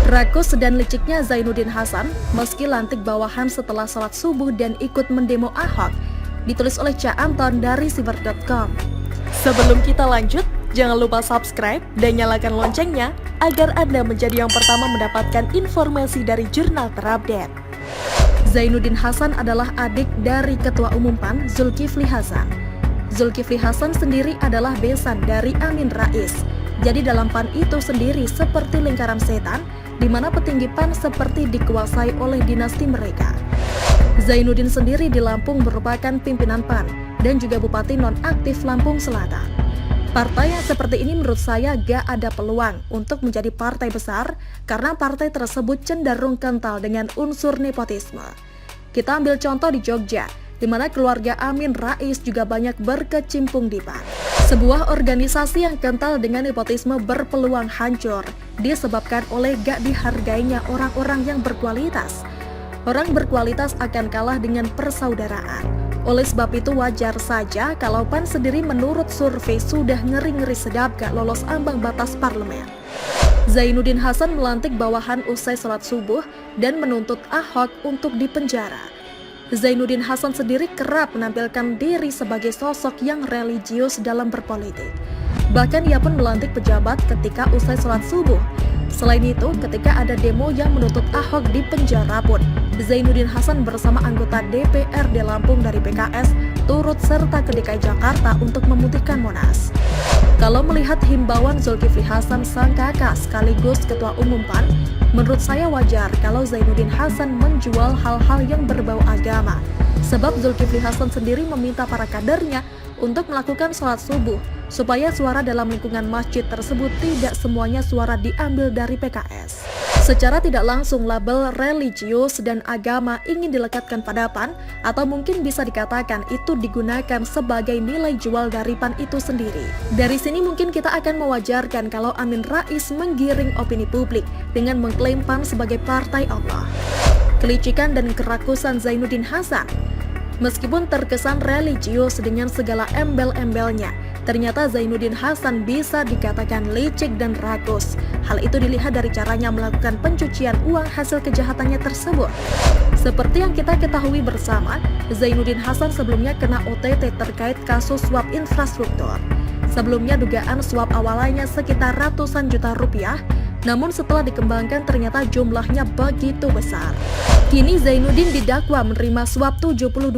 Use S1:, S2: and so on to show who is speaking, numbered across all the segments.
S1: Rakus dan liciknya Zainuddin Hasan meski lantik bawahan setelah sholat subuh dan ikut mendemo Ahok, ditulis oleh Ca Anton dari Siber.com. Sebelum kita lanjut, jangan lupa subscribe dan nyalakan loncengnya agar Anda menjadi yang pertama mendapatkan informasi dari jurnal terupdate. Zainuddin Hasan adalah adik dari Ketua Umum PAN Zulkifli Hasan. Zulkifli Hasan sendiri adalah besan dari Amin Rais. Jadi dalam PAN itu sendiri seperti lingkaran setan, di mana petinggi PAN seperti dikuasai oleh dinasti mereka. Zainuddin sendiri di Lampung merupakan pimpinan PAN dan juga Bupati nonaktif Lampung Selatan. Partai yang seperti ini menurut saya gak ada peluang untuk menjadi partai besar karena partai tersebut cenderung kental dengan unsur nepotisme. Kita ambil contoh di Jogja, di mana keluarga Amin Rais juga banyak berkecimpung di PAN. Sebuah organisasi yang kental dengan nepotisme berpeluang hancur disebabkan oleh gak dihargainya orang-orang yang berkualitas. Orang berkualitas akan kalah dengan persaudaraan. Oleh sebab itu wajar saja kalau PAN sendiri menurut survei sudah ngeri-ngeri sedap gak lolos ambang batas parlemen. Zainuddin Hasan melantik bawahan usai sholat subuh dan menuntut Ahok untuk dipenjara. Zainuddin Hasan sendiri kerap menampilkan diri sebagai sosok yang religius dalam berpolitik. Bahkan ia pun melantik pejabat ketika usai sholat subuh. Selain itu, ketika ada demo yang menuntut Ahok dipenjara pun, Zainuddin Hasan bersama anggota DPRD Lampung dari PKS turut serta ke DKI Jakarta untuk memutihkan Monas. Kalau melihat himbauan Zulkifli Hasan sang kakak sekaligus Ketua Umum PAN, menurut saya wajar kalau Zainuddin Hasan menjual hal-hal yang berbau agama. Sebab Zulkifli Hasan sendiri meminta para kadernya untuk melakukan sholat subuh, supaya suara dalam lingkungan masjid tersebut tidak semuanya suara diambil dari PKS. Secara tidak langsung label religius dan agama ingin dilekatkan pada PAN, atau mungkin bisa dikatakan itu digunakan sebagai nilai jual dari PAN itu sendiri. Dari sini mungkin kita akan mewajarkan kalau Amin Rais menggiring opini publik dengan mengklaim PAN sebagai partai Allah. Kelicikan dan kerakusan Zainuddin Hasan, meskipun terkesan religius dengan segala embel-embelnya, ternyata Zainuddin Hasan bisa dikatakan licik dan rakus. Hal itu dilihat dari caranya melakukan pencucian uang hasil kejahatannya tersebut. Seperti yang kita ketahui bersama, Zainuddin Hasan sebelumnya kena OTT terkait kasus suap infrastruktur. Sebelumnya dugaan suap awalnya sekitar ratusan juta rupiah, namun setelah dikembangkan ternyata jumlahnya begitu besar. Kini Zainuddin didakwa menerima suap 72,7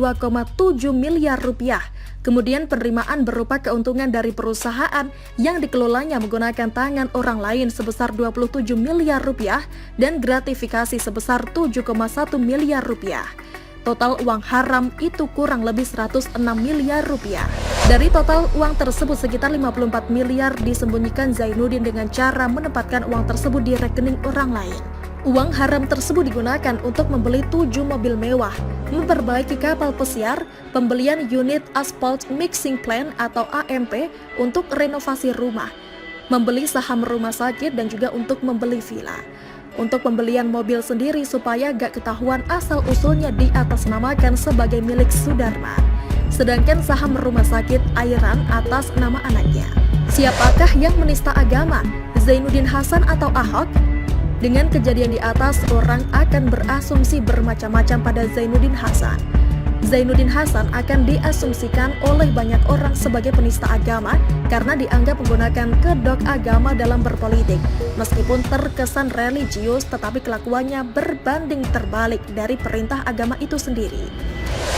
S1: miliar rupiah. Kemudian penerimaan berupa keuntungan dari perusahaan yang dikelolanya menggunakan tangan orang lain sebesar 27 miliar rupiah dan gratifikasi sebesar 7,1 miliar rupiah. Total uang haram itu kurang lebih 106 miliar rupiah. Dari total uang tersebut sekitar 54 miliar disembunyikan Zainuddin dengan cara menempatkan uang tersebut di rekening orang lain. Uang haram tersebut digunakan untuk membeli 7 mobil mewah, memperbaiki kapal pesiar, pembelian unit Asphalt Mixing Plant atau AMP untuk renovasi rumah, membeli saham rumah sakit dan juga untuk membeli villa. Untuk pembelian mobil sendiri supaya gak ketahuan asal-usulnya diatasnamakan sebagai milik Sudarman. Sedangkan saham rumah sakit Airan atas nama anaknya. Siapakah yang menista agama? Zainuddin Hasan atau Ahok? Dengan kejadian di atas, orang akan berasumsi bermacam-macam pada Zainuddin Hasan. Zainuddin Hasan akan diasumsikan oleh banyak orang sebagai penista agama karena dianggap menggunakan kedok agama dalam berpolitik. Meskipun terkesan religius, tetapi kelakuannya berbanding terbalik dari perintah agama itu sendiri.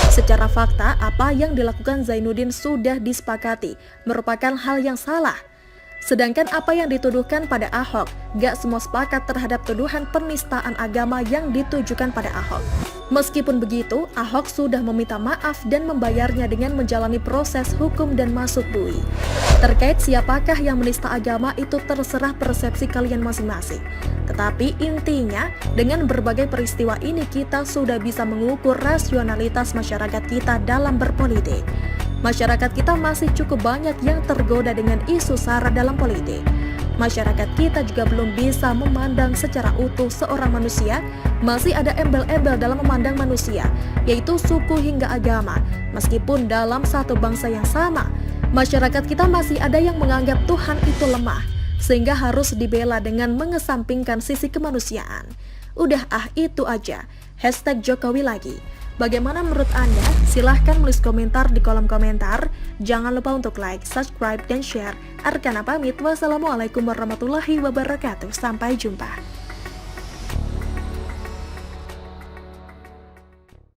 S1: Secara fakta, apa yang dilakukan Zainuddin sudah disepakati merupakan hal yang salah. Sedangkan apa yang dituduhkan pada Ahok, gak semua sepakat terhadap tuduhan penistaan agama yang ditujukan pada Ahok. Meskipun begitu, Ahok sudah meminta maaf dan membayarnya dengan menjalani proses hukum dan masuk bui. Terkait siapakah yang menista agama itu terserah persepsi kalian masing-masing. Tetapi intinya, dengan berbagai peristiwa ini kita sudah bisa mengukur rasionalitas masyarakat kita dalam berpolitik. Masyarakat kita masih cukup banyak yang tergoda dengan isu SARA dalam politik. Masyarakat kita juga belum bisa memandang secara utuh seorang manusia, masih ada embel-embel dalam memandang manusia, yaitu suku hingga agama. Meskipun dalam satu bangsa yang sama, masyarakat kita masih ada yang menganggap Tuhan itu lemah. sehingga harus dibela dengan mengesampingkan sisi kemanusiaan. Udah itu aja. #Jokowi lagi. Bagaimana menurut Anda? Silahkan menulis komentar di kolom komentar. Jangan lupa untuk like, subscribe, dan share. Arkana pamit. Wassalamualaikum warahmatullahi wabarakatuh. Sampai jumpa.